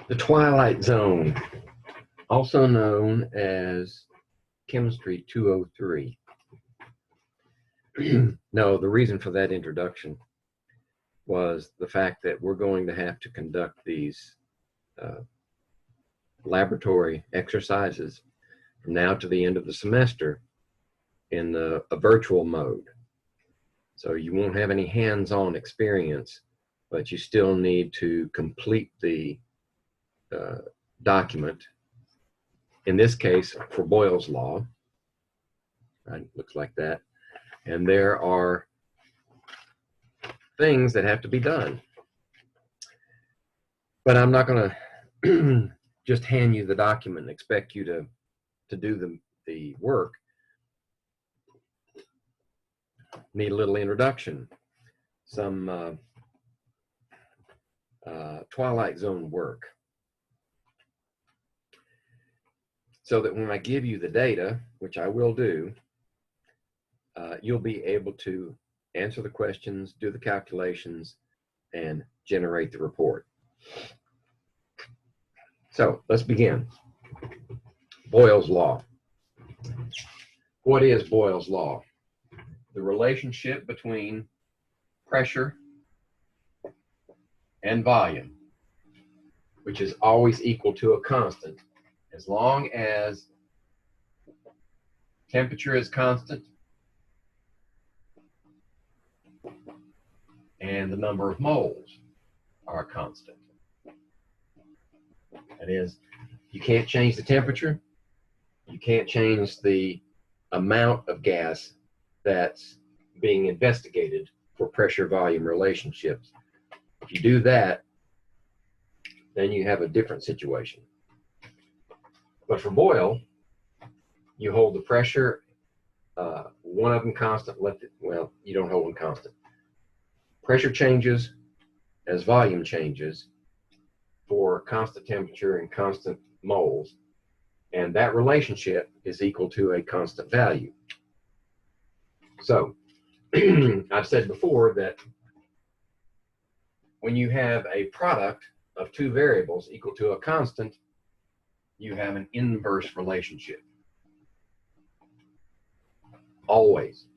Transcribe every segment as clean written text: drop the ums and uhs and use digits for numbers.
The twilight zone, also known as Chemistry 203. No, the reason for that introduction was the fact that we're going to have to conduct these laboratory exercises from now to the end of the semester in a virtual mode. So you won't have any hands-on experience, but you still need to complete the document, in this case for Boyle's law, right? Looks like that. And there are things that have to be done. But I'm not going to just hand you the document and expect you to do the work. Need a little introduction, some Twilight Zone work, so that when I give you the data, which I will do, you'll be able to answer the questions, do the calculations, and generate the report. So let's begin. Boyle's law. What is Boyle's law? The relationship between pressure and volume, which is always equal to a constant, as long as temperature is constant and the number of moles are constant. That is, you can't change the temperature, you can't change the amount of gas that's being investigated for pressure-volume relationships. If you do that, then you have a different situation. But for Boyle, you hold the pressure, one of them constant, well, you don't hold them constant. Pressure changes as volume changes for constant temperature and constant moles, and that relationship is equal to a constant value. So, I've said before that when you have a product of two variables equal to a constant, you have an inverse relationship. Always.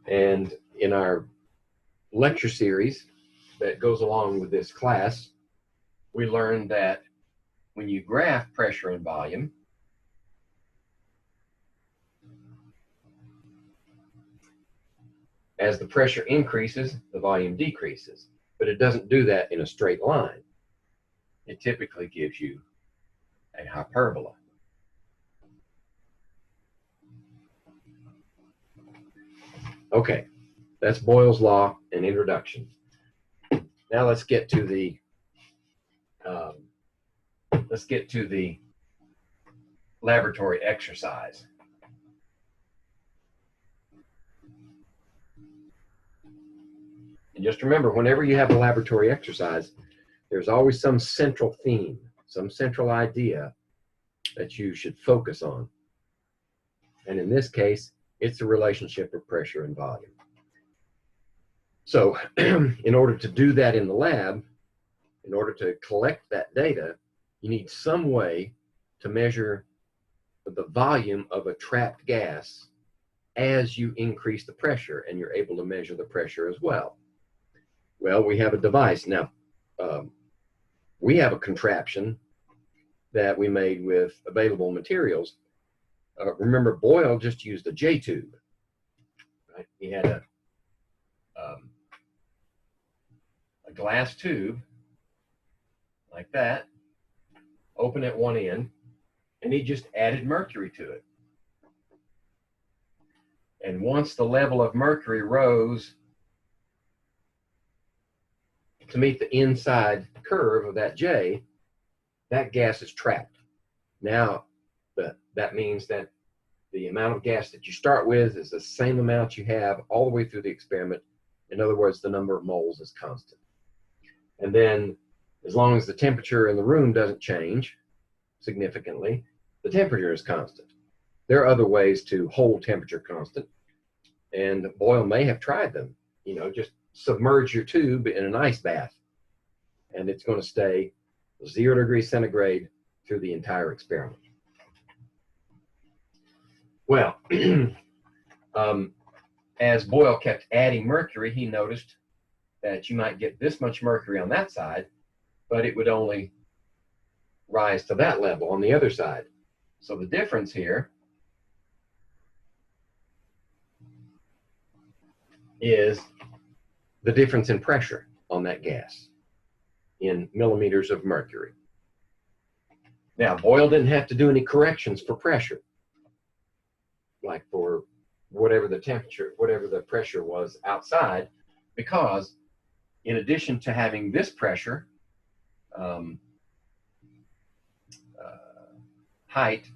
And in our lecture series that goes along with this class, we learned that when you graph pressure and volume, as the pressure increases, the volume decreases. But it doesn't do that in a straight line. It typically gives you a hyperbola. Okay, that's Boyle's law and introduction. Now let's get to the laboratory exercise. And just remember, whenever you have a laboratory exercise, there's always some central theme, some central idea that you should focus on. And in this case, it's the relationship of pressure and volume. So in order to do that in the lab, in order to collect that data, you need some way to measure the volume of a trapped gas as you increase the pressure, and you're able to measure the pressure as well. Well, we have a device. Now, we have a contraption that we made with available materials. Remember, Boyle just used a J-tube. Right? He had a glass tube like that, open at one end, and he just added mercury to it. And once the level of mercury rose to meet the inside curve of that J, that gas is trapped. Now, that means that the amount of gas that you start with is the same amount you have all the way through the experiment. In other words, the number of moles is constant. And then, as long as the temperature in the room doesn't change significantly, the temperature is constant. There are other ways to hold temperature constant, and Boyle may have tried them. You know, just submerge your tube in an ice bath and it's going to stay 0 degrees centigrade through the entire experiment. Well, as Boyle kept adding mercury, he noticed that you might get this much mercury on that side, but it would only rise to that level on the other side. So the difference here is the difference in pressure on that gas in millimeters of mercury. Now, Boyle didn't have to do any corrections for pressure, like for whatever the temperature, whatever the pressure was outside, because in addition to having this pressure, height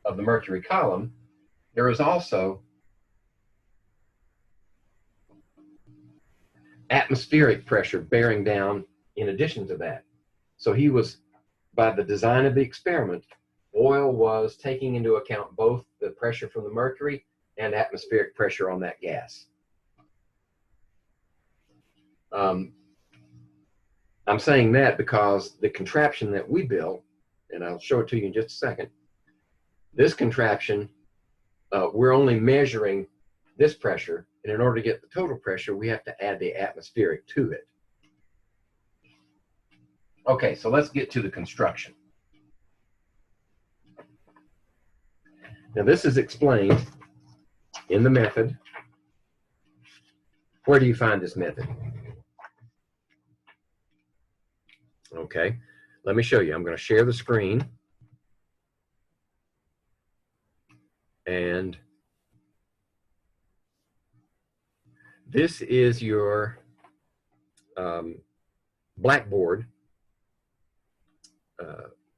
of the mercury column, there is also atmospheric pressure bearing down in addition to that. So he was, by the design of the experiment, Boyle was taking into account both the pressure from the mercury and atmospheric pressure on that gas. I'm saying that because the contraption that we built, and I'll show it to you in just a second, this contraption, we're only measuring this pressure, and in order to get the total pressure, we have to add the atmospheric to it. Okay, so let's get to the construction. Now this is explained in the method. Where do you find this method? Okay, let me show you. I'm going to share the screen. And this is your blackboard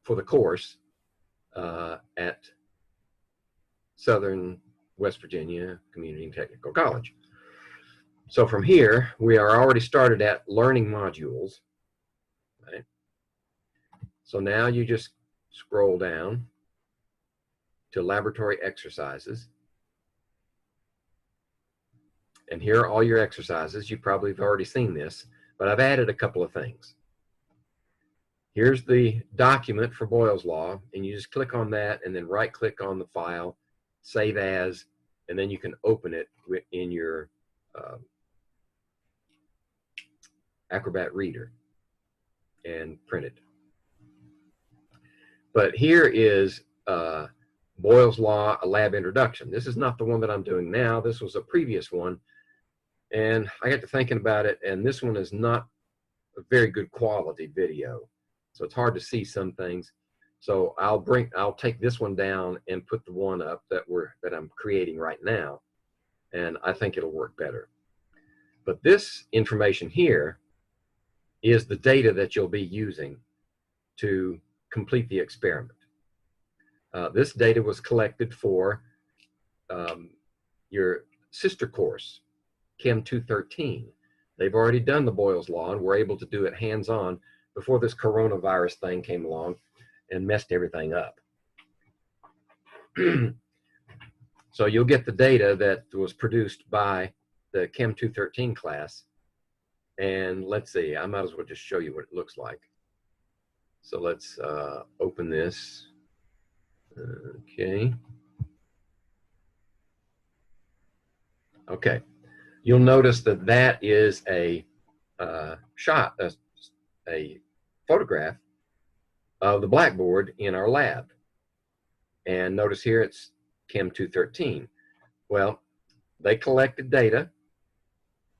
for the course at Southern West Virginia Community and Technical College. So from here, we are already started at learning modules. Right? So now you just scroll down to laboratory exercises. And here are all your exercises. You probably have already seen this, but I've added a couple of things. Here's the document for Boyle's Law, and you just click on that and then right click on the file, save as, and then you can open it in your Acrobat Reader and print it. But here is Boyle's Law, a lab introduction. This is not the one that I'm doing now. This was a previous one. And I got to thinking about it, and this one is not a very good quality video. So it's hard to see some things. So I'll take this one down and put the one up that I'm creating right now. And I think it'll work better. But this information here is the data that you'll be using to complete the experiment. This data was collected for your sister course, Chem 213. They've already done the Boyle's Law and were able to do it hands-on before this coronavirus thing came along and messed everything up. So you'll get the data that was produced by the Chem 213 class. And let's see, I might as well just show you what it looks like. So let's open this. Okay. Okay. You'll notice that that is a shot, a photograph of the blackboard in our lab. And notice here it's Chem 213. Well, they collected data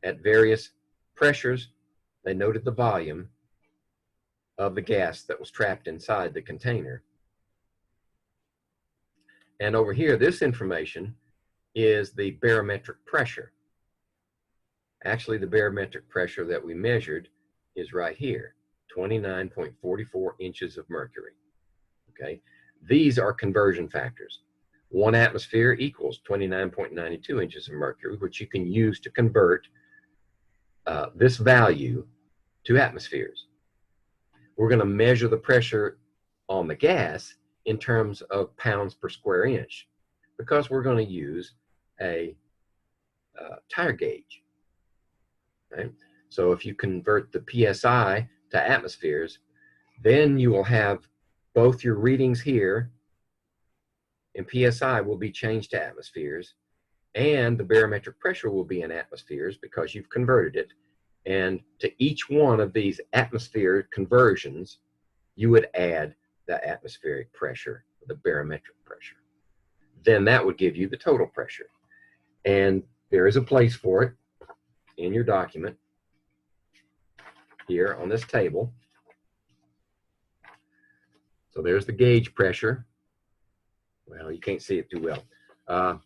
at various pressures. They noted the volume of the gas that was trapped inside the container. And over here, this information is the barometric pressure. Actually, the barometric pressure that we measured is right here, 29.44 inches of mercury. Okay, these are conversion factors. 1 atmosphere equals 29.92 inches of mercury, which you can use to convert this value to atmospheres. We're going to measure the pressure on the gas in terms of pounds per square inch, because we're going to use a tire gauge. Right? So if you convert the PSI to atmospheres, then you will have both your readings here in PSI will be changed to atmospheres, and the barometric pressure will be in atmospheres because you've converted it. And to each one of these atmospheric conversions, you would add the atmospheric pressure, the barometric pressure. Then that would give you the total pressure. And there is a place for it in your document here on this table. So there's the gauge pressure. Well, you can't see it too well.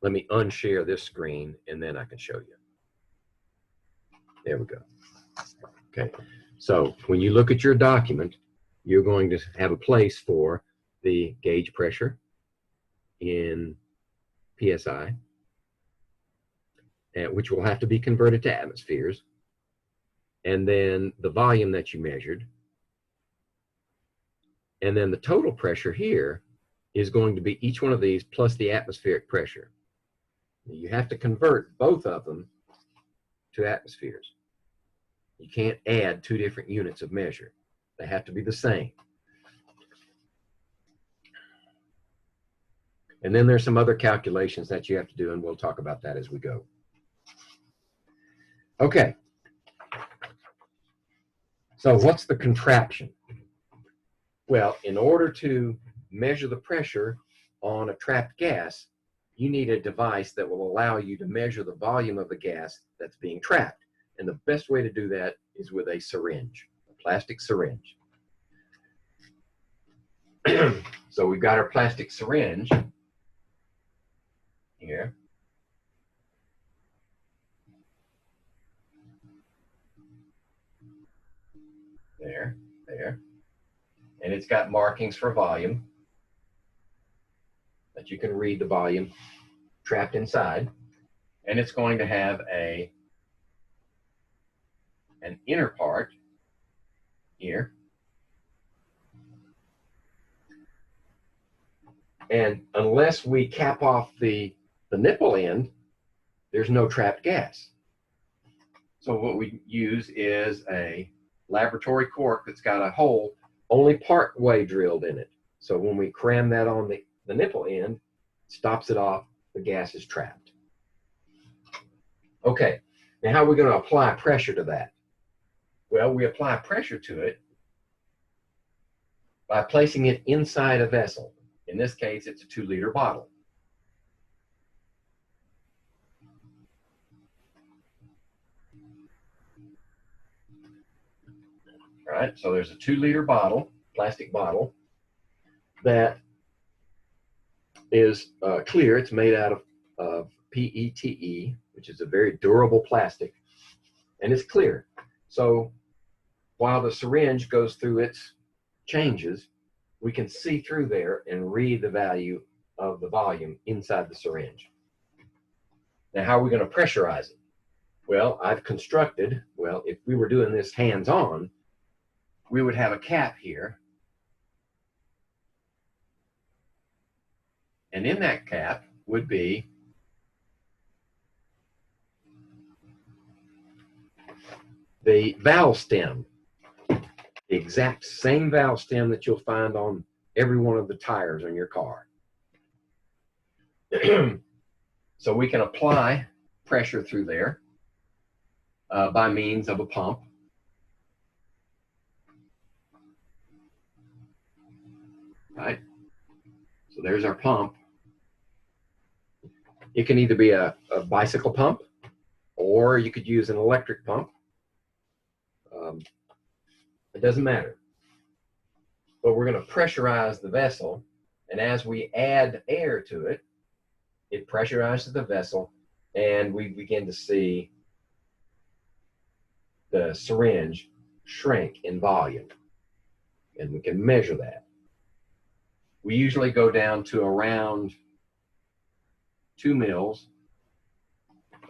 Let me unshare this screen and then I can show you. There we go. Okay, so when you look at your document, you're going to have a place for the gauge pressure in PSI, which will have to be converted to atmospheres, and then the volume that you measured, and then the total pressure here is going to be each one of these plus the atmospheric pressure. You have to convert both of them to atmospheres. You can't add two different units of measure. They have to be the same. And then there's some other calculations that you have to do, and we'll talk about that as we go. Okay. So what's the contraption? Well, in order to measure the pressure on a trapped gas, you need a device that will allow you to measure the volume of the gas that's being trapped. And the best way to do that is with a syringe, a plastic syringe. So we've got our plastic syringe here. There. And it's got markings for volume that you can read the volume trapped inside. And it's going to have an inner part here. And unless we cap off the nipple end, there's no trapped gas. So what we use is a laboratory cork that's got a hole only part way drilled in it. So when we cram that on the nipple end, stops it off, the gas is trapped. Okay, now how are we going to apply pressure to that? Well, we apply pressure to it by placing it inside a vessel. In this case, it's a 2-liter bottle. All right, so there's a 2-liter bottle, plastic bottle, that is clear. It's made out of PETE, which is a very durable plastic, and it's clear. So while the syringe goes through its changes, we can see through there and read the value of the volume inside the syringe. Now, how are we going to pressurize it? Well, I've constructed, well, if we were doing this hands-on, we would have a cap here. And in that cap would be the valve stem, the exact same valve stem that you'll find on every one of the tires on your car. So we can apply pressure through there by means of a pump. Right? So there's our pump. It can either be a bicycle pump, or you could use an electric pump. It doesn't matter. But we're going to pressurize the vessel, and as we add air to it, it pressurizes the vessel, and we begin to see the syringe shrink in volume, and we can measure that. We usually go down to around 2 mils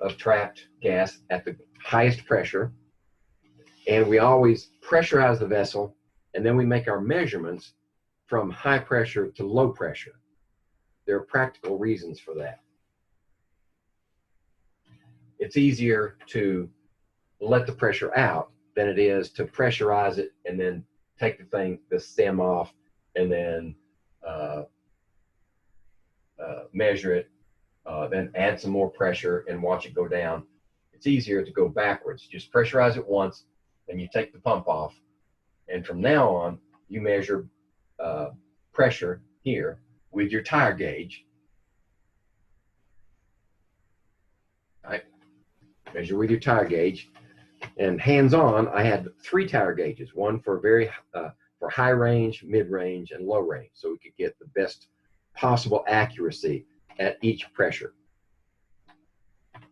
of trapped gas at the highest pressure, and we always pressurize the vessel, and then we make our measurements from high pressure to low pressure. There are practical reasons for that. It's easier to let the pressure out than it is to pressurize it and then take the stem off, and then measure it, then add some more pressure and watch it go down. It's easier to go backwards. Just pressurize it once, then you take the pump off, and from now on, you measure pressure here with your tire gauge. Right? Measure with your tire gauge. And hands-on, I had 3 tire gauges, one for for high range, mid range, and low range, so we could get the best possible accuracy at each pressure.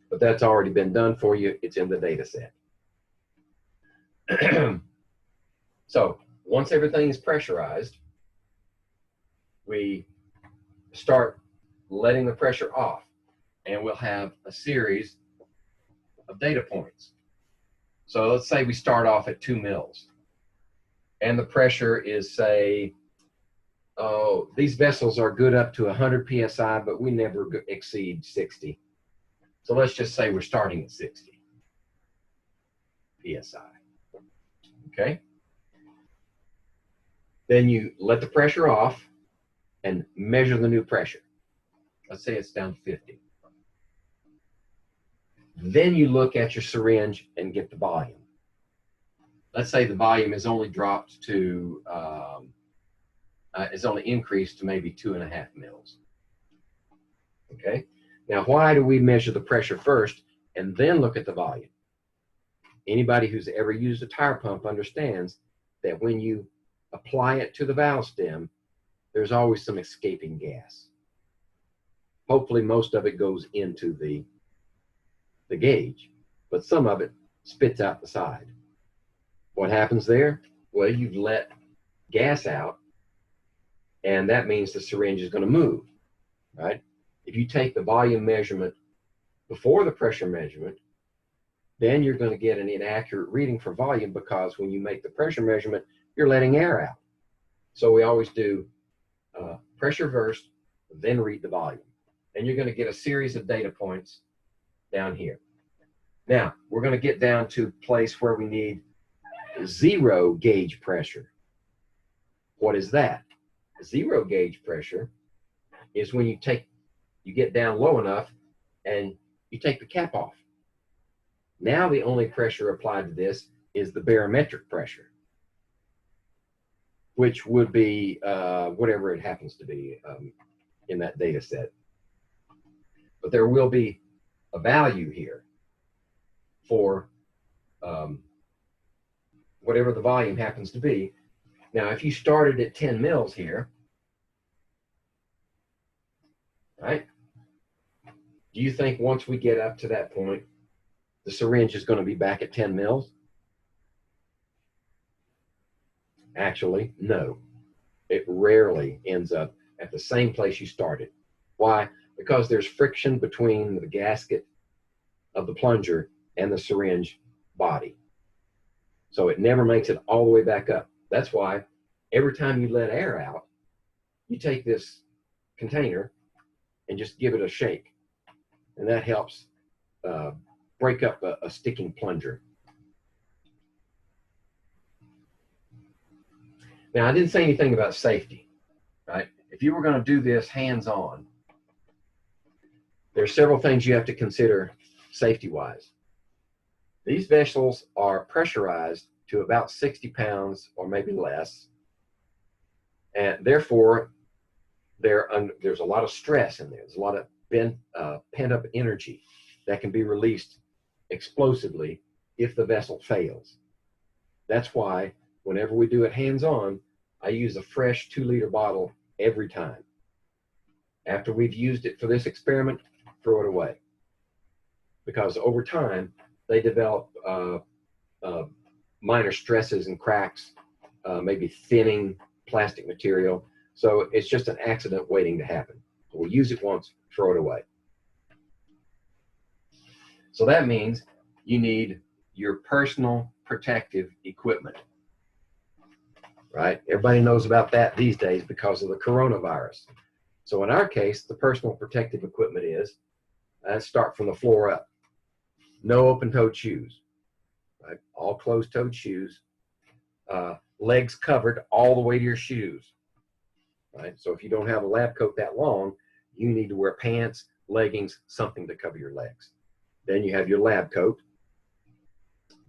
But that's already been done for you. It's in the data set. So once everything is pressurized, we start letting the pressure off, and we'll have a series of data points. So let's say we start off at 2 mils, and the pressure is, say, oh, these vessels are good up to 100 psi, but we never exceed 60. So let's just say we're starting at 60 psi. Okay? Then you let the pressure off and measure the new pressure. Let's say it's down to 50. Then you look at your syringe and get the volume. Let's say the volume is only dropped to, is only increased to maybe 2.5 mils. Okay? Now, why do we measure the pressure first and then look at the volume? Anybody who's ever used a tire pump understands that when you apply it to the valve stem, there's always some escaping gas. Hopefully, most of it goes into the gauge, but some of it spits out the side. What happens there? Well, you've let gas out, and that means the syringe is going to move, right? If you take the volume measurement before the pressure measurement, then you're going to get an inaccurate reading for volume, because when you make the pressure measurement, you're letting air out. So we always do pressure first, then read the volume. And you're going to get a series of data points down here. Now, we're going to get down to a place where we need 0 gauge pressure. What is that? 0 gauge pressure is when you get down low enough and you take the cap off. Now the only pressure applied to this is the barometric pressure, which would be whatever it happens to be in that data set. But there will be a value here for whatever the volume happens to be. Now, if you started at 10 mils here, right? Do you think once we get up to that point, the syringe is going to be back at 10 mils? Actually, no. It rarely ends up at the same place you started. Why? Because there's friction between the gasket of the plunger and the syringe body. So it never makes it all the way back up. That's why every time you let air out, you take this container and just give it a shake. And that helps break up a sticking plunger. Now, I didn't say anything about safety, right? If you were going to do this hands-on, there's several things you have to consider safety-wise. These vessels are pressurized to about 60 pounds or maybe less, and therefore there's a lot of stress in there. There's a lot of pent-up energy that can be released explosively if the vessel fails. That's why whenever we do it hands-on, I use a fresh 2-liter bottle every time. After we've used it for this experiment, throw it away. Because over time, they develop minor stresses and cracks, maybe thinning plastic material. So it's just an accident waiting to happen. So we'll use it once, throw it away. So that means you need your personal protective equipment, right? Everybody knows about that these days because of the coronavirus. So in our case, the personal protective equipment is, let's start from the floor up. No open-toed shoes, right? All closed-toed shoes, legs covered all the way to your shoes, right? So if you don't have a lab coat that long, you need to wear pants, leggings, something to cover your legs. Then you have your lab coat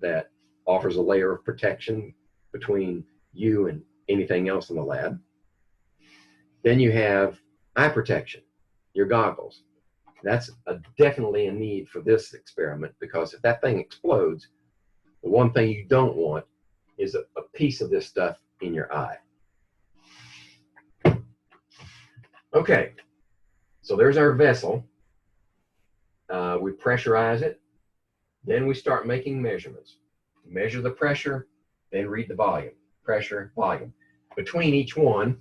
that offers a layer of protection between you and anything else in the lab. Then you have eye protection, your goggles. That's definitely a need for this experiment, because if that thing explodes, the one thing you don't want is a piece of this stuff in your eye. Okay, so there's our vessel. We pressurize it. Then we start making measurements. Measure the pressure, then read the volume. Pressure, volume. Between each one,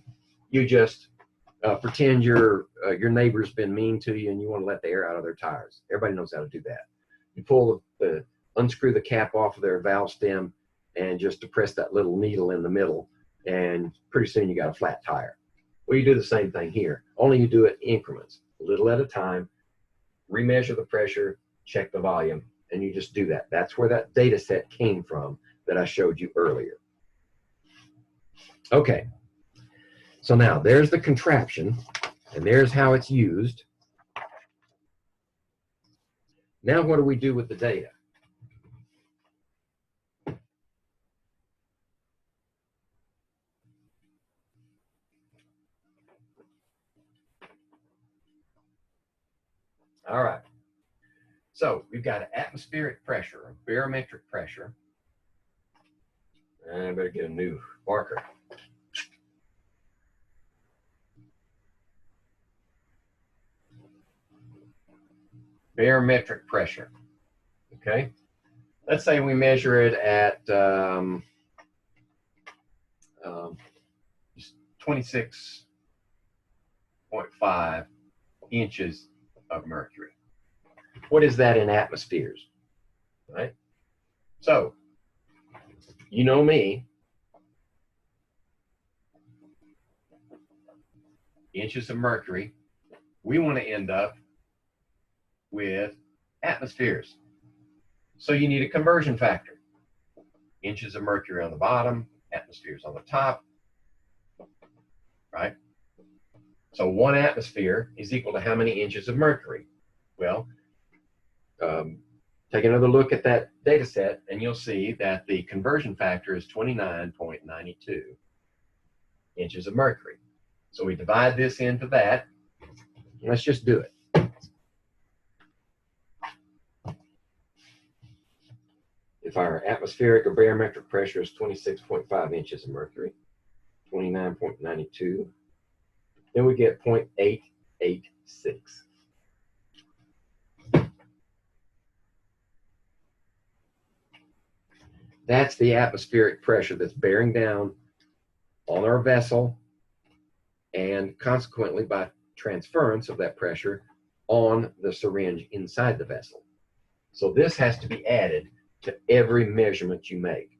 you just pretend your neighbor's been mean to you and you want to let the air out of their tires. Everybody knows how to do that. You pull unscrew the cap off of their valve stem and just depress that little needle in the middle, and pretty soon you got a flat tire. Well, you do the same thing here, only you do it in increments, a little at a time. Remeasure the pressure, check the volume, and you just do that. That's where that data set came from that I showed you earlier. Okay, so now there's the contraption, and there's how it's used. Now what do we do with the data? All right, so we've got an atmospheric pressure, a barometric pressure. I better get a new marker. Barometric pressure, okay? Let's say we measure it at 26.5 inches of mercury. What is that in atmospheres, right? So, you know me, inches of mercury, we want to end up with atmospheres. So you need a conversion factor. Inches of mercury on the bottom, atmospheres on the top, right? So 1 atmosphere is equal to how many inches of mercury? Well, take another look at that data set and you'll see that the conversion factor is 29.92 inches of mercury. So we divide this into that. Let's just do it. If our atmospheric or barometric pressure is 26.5 inches of mercury, 29.92, then we get 0.886. That's the atmospheric pressure that's bearing down on our vessel, and consequently by transference of that pressure on the syringe inside the vessel. So this has to be added to every measurement you make.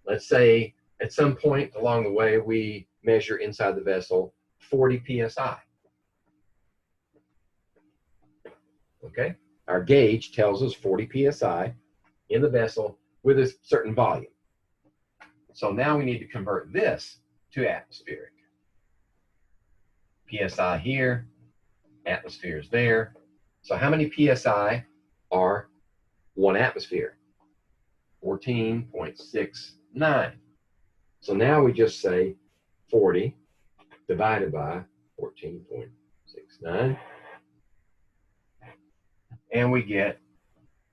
Let's say at some point along the way we measure inside the vessel 40 psi. Okay, our gauge tells us 40 psi in the vessel with a certain volume. So now we need to convert this to atmospheric. PSI here, atmospheres there. So how many PSI are 1 atmosphere? 14.69. So now we just say 40 divided by 14.69, and we get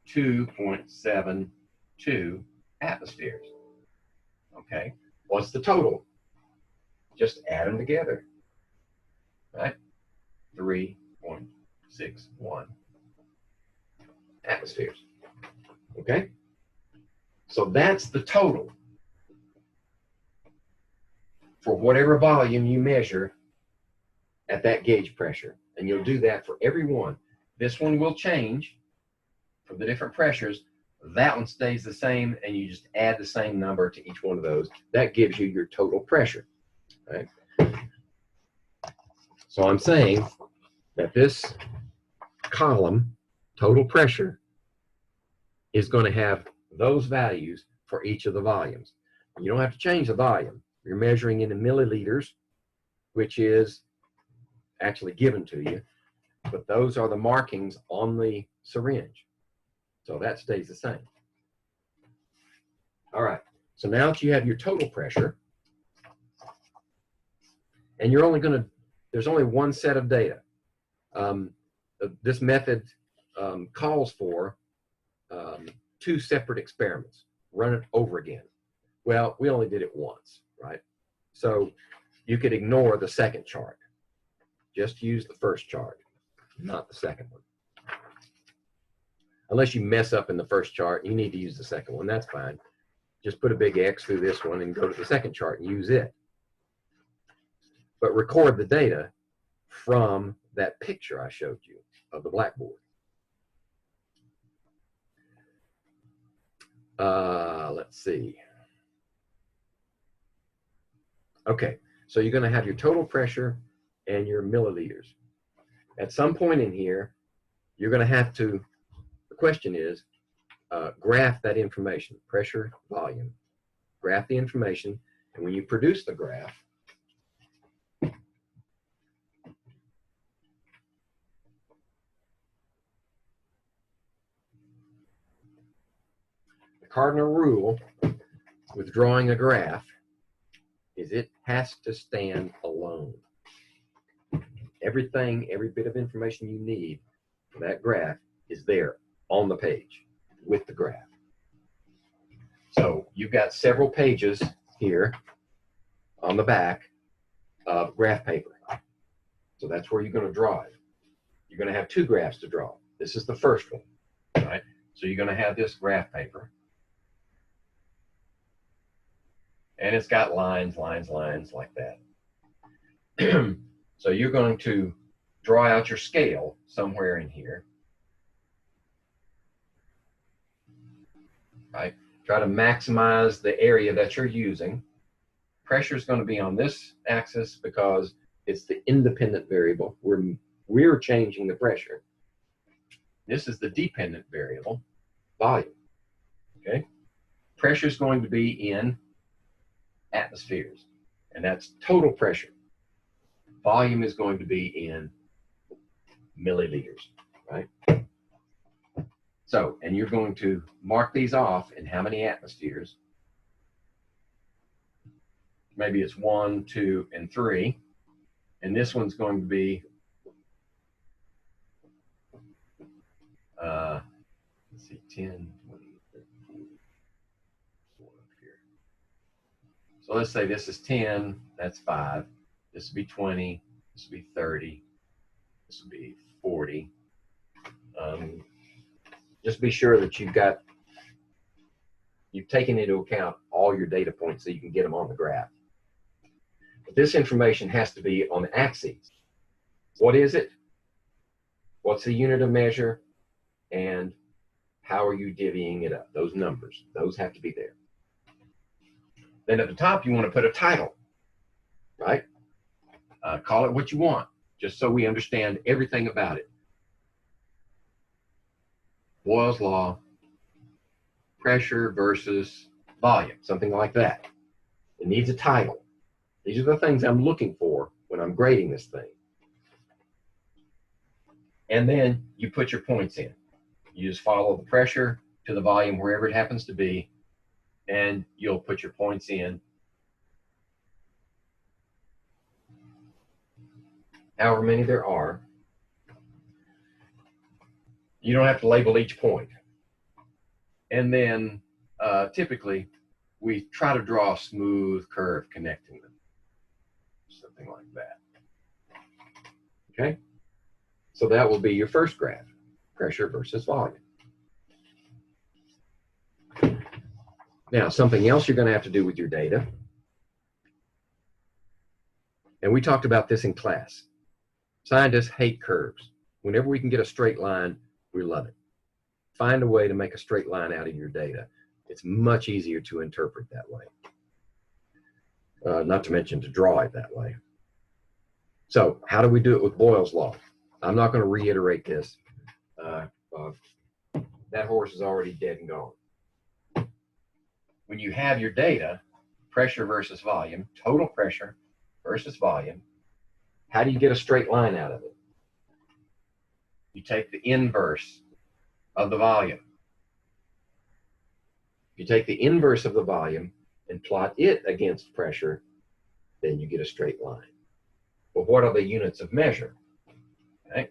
2.72 atmospheres. Okay, what's the total? Just add them together, right? 3.61 atmospheres. Okay, so that's the total for whatever volume you measure at that gauge pressure, and you'll do that for every one. This one will change for the different pressures. That one stays the same, and you just add the same number to each one of those. That gives you your total pressure, right? So I'm saying that this column, total pressure, is going to have those values for each of the volumes. You don't have to change the volume. You're measuring in milliliters, which is actually given to you, but those are the markings on the syringe. So that stays the same. All right, so now that you have your total pressure, and you're only going to, there's only one set of data. This method calls for 2 separate experiments. Run it over again. Well, we only did it once, right? So you could ignore the second chart. Just use the first chart, not the second one. Unless you mess up in the first chart, you need to use the second one. That's fine. Just put a big X through this one and go to the second chart and use it. But record the data from that picture I showed you of the blackboard. Let's see. Okay, so you're going to have your total pressure and your milliliters. At some point in here, you're going to have to, the question is, graph that information, pressure, volume. Graph the information, and when you produce the graph, the cardinal rule with drawing a graph is it has to stand alone. Everything, every bit of information you need for that graph is there on the page with the graph. So you've got several pages here on the back of graph paper. So that's where you're going to draw it. You're going to have 2 graphs to draw. This is the first one, right? So you're going to have this graph paper. And it's got lines, lines, lines like that. So you're going to draw out your scale somewhere in here. Right? Try to maximize the area that you're using. Pressure is going to be on this axis because it's the independent variable. We're changing the pressure. This is the dependent variable, volume. Okay? Pressure is going to be in atmospheres, and that's total pressure. Volume is going to be in milliliters, right? So, and you're going to mark these off in how many atmospheres. Maybe it's 1, 2, and 3. And this one's going to be, let's see, 10, 20, 30, 4 up here. So let's say this is 10, that's 5. This would be 20, this would be 30, this would be 40. Just be sure that you've taken into account all your data points so you can get them on the graph. But this information has to be on the axes. What is it? What's the unit of measure? And how are you divvying it up? Those numbers, those have to be there. Then at the top, you want to put a title, right? Call it what you want, just so we understand everything about it. Boyle's law, pressure versus volume, something like that. It needs a title. These are the things I'm looking for when I'm grading this thing. And then you put your points in. You just follow the pressure to the volume wherever it happens to be, and you'll put your points in. However many there are. You don't have to label each point. And then typically we try to draw a smooth curve connecting them. Something like that. Okay? So that will be your first graph, pressure versus volume. Now, something else you're going to have to do with your data, and we talked about this in class. Scientists hate curves. Whenever we can get a straight line, we love it. Find a way to make a straight line out of your data. It's much easier to interpret that way. Not to mention to draw it that way. So how do we do it with Boyle's law? I'm not going to reiterate this. That horse is already dead and gone. when you have your data, pressure versus volume, total pressure versus volume, how do you get a straight line out of it? You take the inverse of the volume. You take the inverse of the volume and plot it against pressure, then you get a straight line. Well, what are the units of measure? Okay.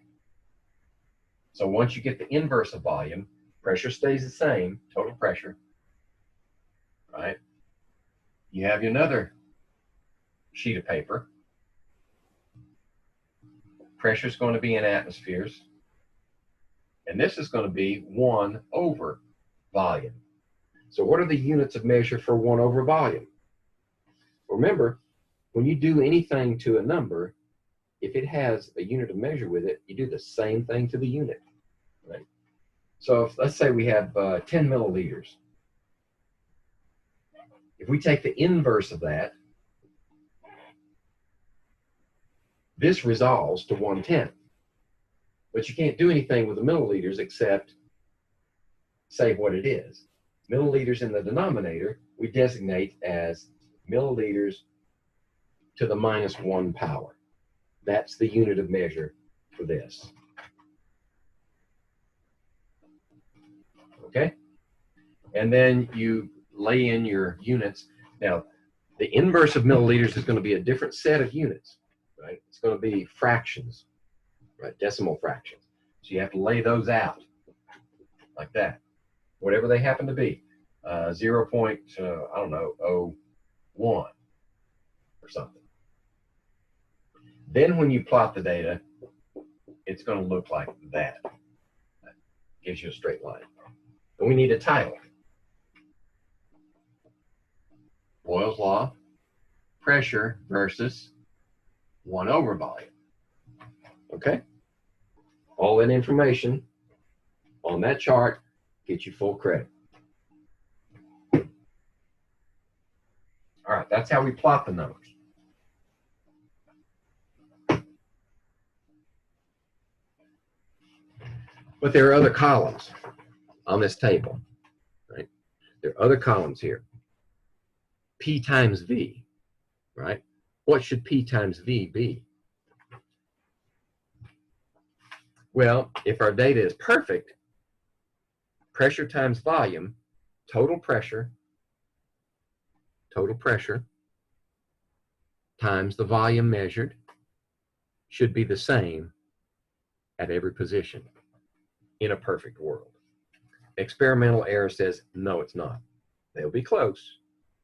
So once you get the inverse of volume, pressure stays the same, total pressure, right? You have another sheet of paper. Pressure is going to be in atmospheres, and this is going to be 1 over volume. So what are the units of measure for 1 over volume? Remember, when you do anything to a number, if it has a unit of measure with it, you do the same thing to the unit, right? So if, let's say we have 10 milliliters. If we take the inverse of that, this resolves to 1/10. But you can't do anything with the milliliters except say what it is. Milliliters in the denominator, we designate as milliliters to the -1 power. That's the unit of measure for this. Okay? And then you lay in your units. Now, the inverse of milliliters is going to be a different set of units, right? It's going to be fractions, right? Decimal fractions. So you have to lay those out like that, whatever they happen to be. 0. I don't know, 0.01 or something. Then when you plot the data, it's going to look like that. That gives you a straight line. And we need a title. Boyle's law, pressure versus 1 over volume. Okay? All that information on that chart gets you full credit. All right, that's how we plot the numbers. But there are other columns on this table, right? There are other columns here. P times V, right? What should P times V be? Well, if our data is perfect, pressure times volume, total pressure times the volume measured should be the same at every position in a perfect world. Experimental error says, no, it's not. They'll be close,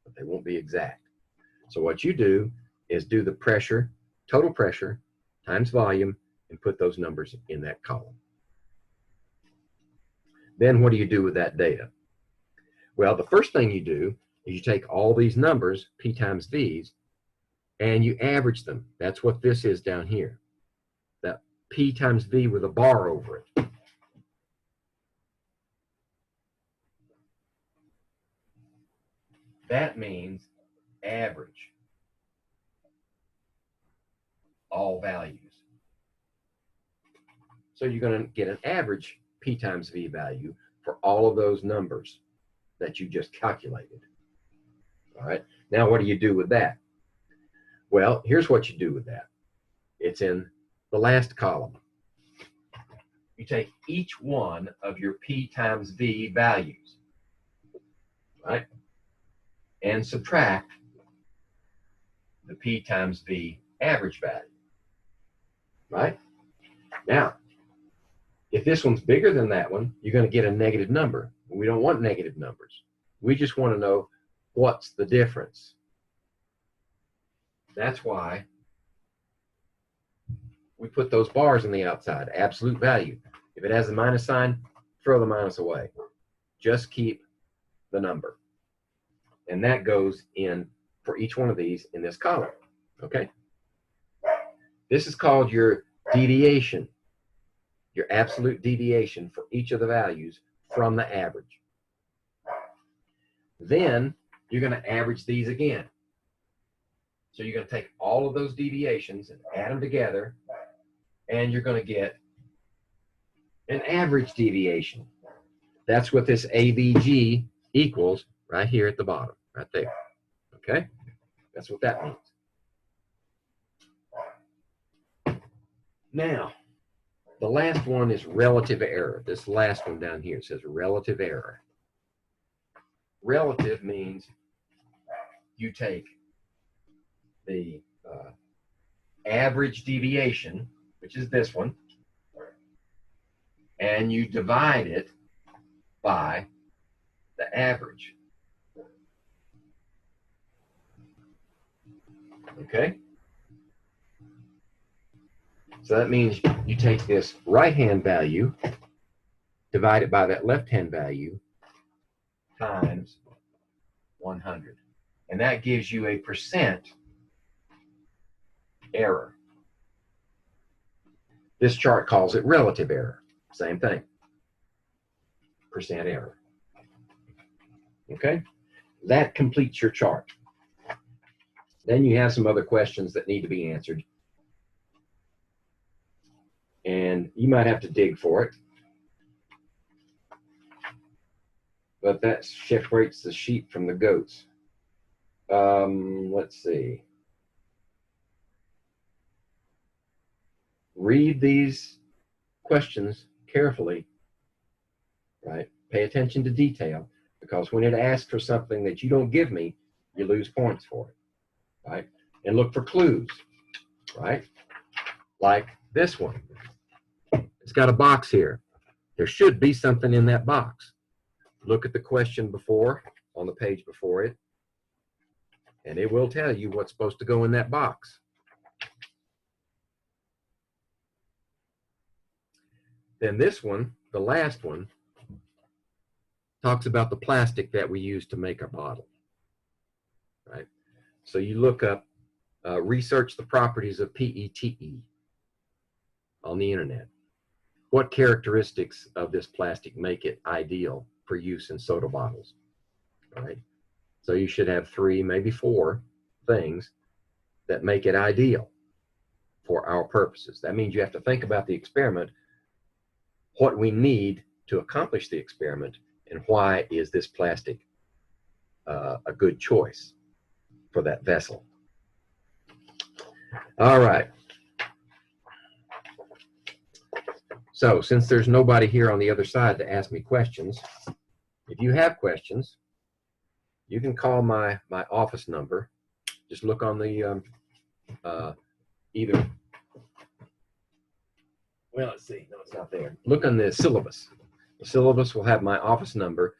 but they won't be exact. So what you do is do the pressure, total pressure times volume, and put those numbers in that column. Then what do you do with that data? Well, the first thing you do is you take all these numbers, P times V's, and you average them. That's what this is down here. That P times V with a bar over it. That means average all values. So you're going to get an average P times V value for all of those numbers that you just calculated. All right. Now, what do you do with that? Well, here's what you do with that. It's in the last column. You take each one of your P times V values, right, and subtract the P times V average value, right? Now, if this one's bigger than that one, you're going to get a negative number. We don't want negative numbers. We just want to know what's the difference. That's why we put those bars on the outside, absolute value. If it has a minus sign, throw the minus away. Just keep the number. And that goes in for each one of these in this column, okay? This is called your deviation, your absolute deviation for each of the values from the average. Then you're going to average these again. So you're going to take all of those deviations and add them together, and you're going to get an average deviation. That's what this AVG equals, right here at the bottom, right there. Okay? That's what that means. Now, the last one is relative error. This last one down here says relative error. Relative means you take the average deviation, which is this one, and you divide it by the average. Okay? So that means you take this right-hand value, divide it by that left-hand value, times 100. And that gives you a percent error. This chart calls it relative error. Same thing. Percent error. Okay? That completes your chart. Then you have some other questions that need to be answered. And you might have to dig for it. But that separates the sheep from the goats. Let's see. Read these questions carefully, right? Pay attention to detail, because when it asks for something that you don't give me, you lose points for it, right? And look for clues, right? Like this one. It's got a box here. There should be something in that box. Look at the question before, on the page before it, and it will tell you what's supposed to go in that box. Then this one, the last one, talks about the plastic that we use to make our bottle, right? So you look up, research the properties of PETE on the internet. What characteristics of this plastic make it ideal for use in soda bottles, right? So you should have 3, maybe 4 things that make it ideal for our purposes. That means you have to think about the experiment, what we need to accomplish the experiment, and why is this plastic a good choice for that vessel. All right. So since there's nobody here on the other side to ask me questions, if you have questions, you can call my office number. Just look on the either, well, let's see. No, it's not there. Look on the syllabus. The syllabus will have my office number.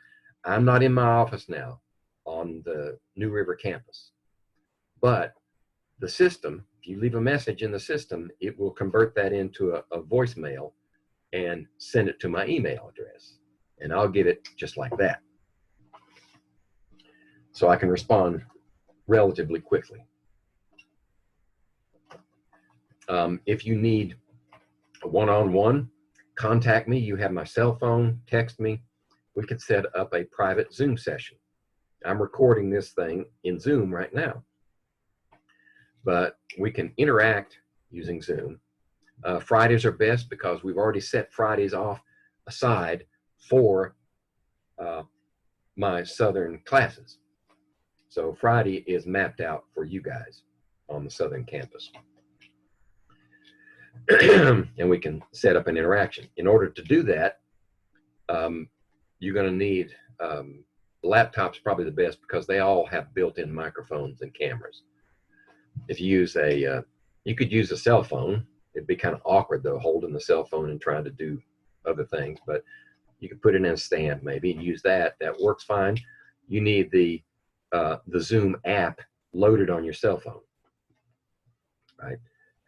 I'm not in my office now on the New River campus. But the system, if you leave a message in the system, it will convert that into a voicemail and send it to my email address. And I'll get it just like that. So I can respond relatively quickly. If you need a one-on-one, contact me. You have my cell phone, text me. We could set up a private Zoom session. I'm recording this thing in Zoom right now. But we can interact using Zoom. Fridays are best because we've already set Fridays off aside for my Southern classes. So Friday is mapped out for you guys on the Southern campus. And we can set up an interaction. In order to do that, you're going to need laptops, probably the best, because they all have built-in microphones and cameras. If you use you could use a cell phone. It'd be kind of awkward though, holding the cell phone and trying to do other things, but you could put it in a stand maybe and use that. That works fine. You need the Zoom app loaded on your cell phone, right?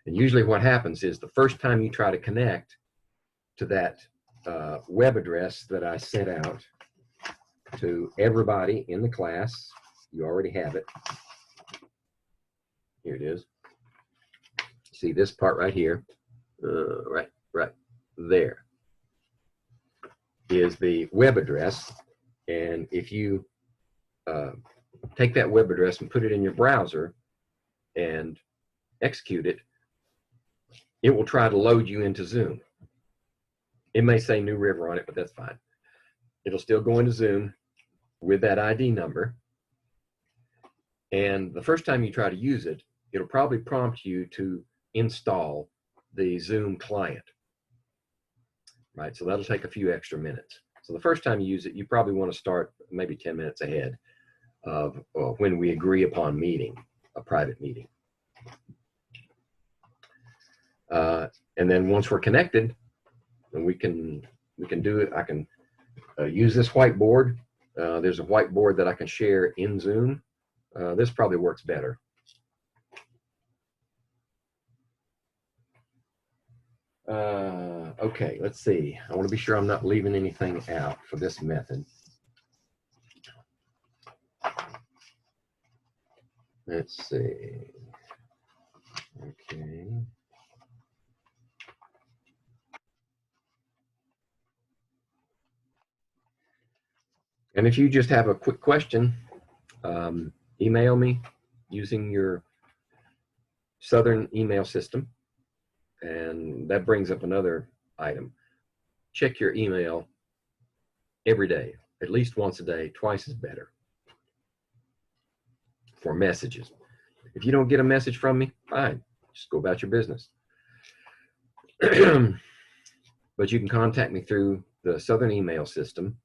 And usually what happens is the first time you try to connect to that web address that I sent out to everybody in the class, you already have it. Here it is. See this part right here, right there is the web address. And if you take that web address and put it in your browser and execute it, it will try to load you into Zoom. It may say New River on it, but that's fine. It'll still go into Zoom. with that ID number. And the first time you try to use it, it'll probably prompt you to install the Zoom client, right? So that'll take a few extra minutes. So the first time you use it, you probably want to start maybe 10 minutes ahead of when we agree upon meeting, a private meeting. And then once we're connected, and we can do it. I can use this whiteboard. There's a whiteboard that I can share in Zoom. This probably works better. Okay, let's see. I want to be sure I'm not leaving anything out for this method. Let's see. Okay. And if you just have a quick question, email me using your Southern email system. And that brings up another item. Check your email every day, at least once a day. Twice is better for messages. If you don't get a message from me, fine, just go about your business. But you can contact me through the Southern email system,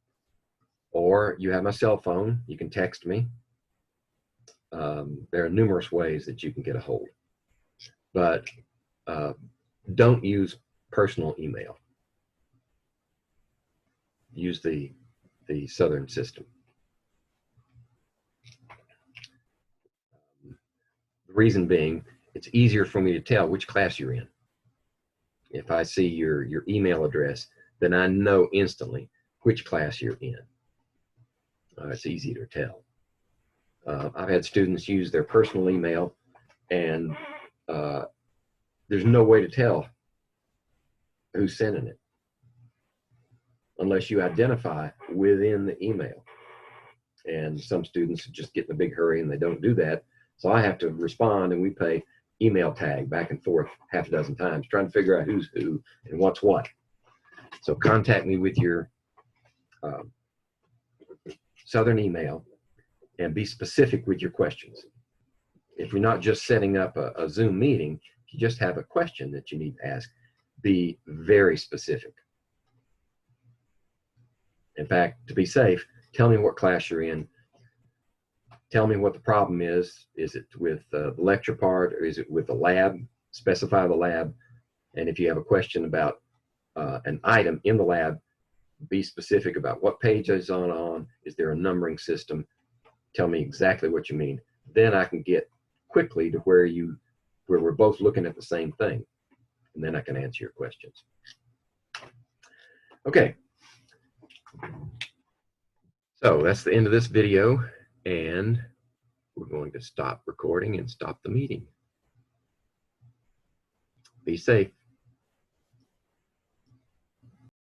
or you have my cell phone, you can text me. There are numerous ways that you can get a hold. But don't use personal email. Use the Southern system. The reason being, it's easier for me to tell which class you're in. If I see your email address, then I know instantly which class you're in. It's easy to tell. I've had students use their personal email, and there's no way to tell who's sending it unless you identify within the email. And some students just get in a big hurry and they don't do that. So I have to respond, and we play email tag back and forth half a dozen times, trying to figure out who's who and what's what. So contact me with your Southern email and be specific with your questions. If you're not just setting up a Zoom meeting, if you just have a question that you need to ask, be very specific. In fact, to be safe, tell me what class you're in. Tell me what the problem is. Is it with the lecture part, or is it with the lab? Specify the lab. And if you have a question about an item in the lab, be specific about what page is on. Is there a numbering system? Tell me exactly what you mean. Then I can get quickly to where we're both looking at the same thing. And then I can answer your questions. Okay. So that's the end of this video, and we're going to stop recording and stop the meeting. Be safe.